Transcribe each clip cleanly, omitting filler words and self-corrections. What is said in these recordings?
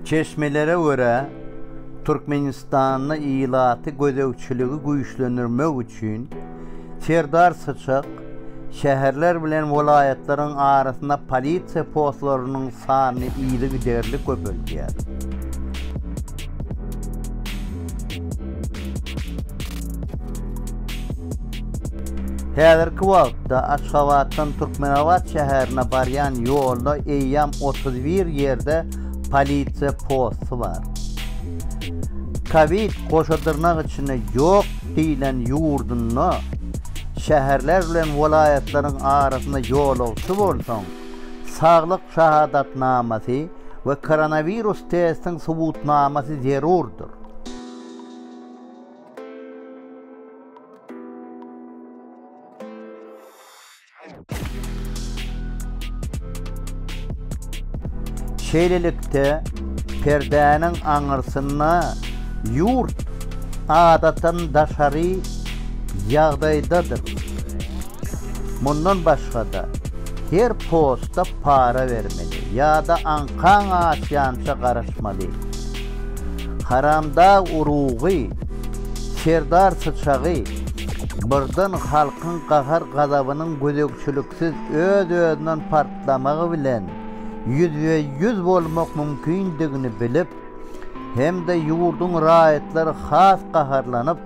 Çeşmelere göre Türkmenistan'ın ilatı gözevçiligi güýçlendirmek üçin Serdar Sıçak şäherler bilen vilayetlaryň arasynda polisiýa postlarynyň sanyny ýyly giderli köpeltýär. Häzirki wagtda Aşgabatdan Türkmenabad şäherine barýan ýolda eýýam 31 ýerde polisiýa posty bar. Covid goşadyrnak içinde ýok diýilen ýurdunda şäherler bilen vilayetlaryň arasynda ýolagçy bolsaň, saglyk şahadatnamasy we koronavirus testiň subutnamasy zerurdur. Şeýlelikde perdäniň aňyrsyna ýurt adatan daşary ýagdaýdadyr. Mundan başga-da her posta para vermeli ýa-da ankan aşýança garaşmaly. Haramda urugy, Serdar Sıçagy birden halkyň gahar gazabynyň gözekçiliksiz öz-özünden partlamagy bilen %100 bolmak mümkindigini bilip, hem de ýurdun raýatlary has gaharlanyp,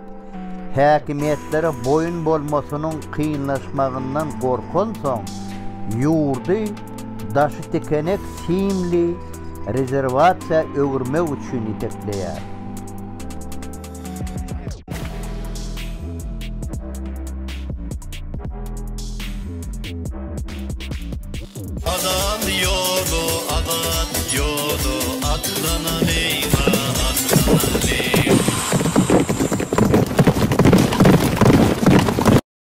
häkimetlere boyun bolmasynyň kynlaşmagyndan gorkan soň, ýurdy daşy tekenek simli rezerwasiýa öwürmek üçin ýetekleýär. Adam yolu, adat yolu, atlana leyla, atlana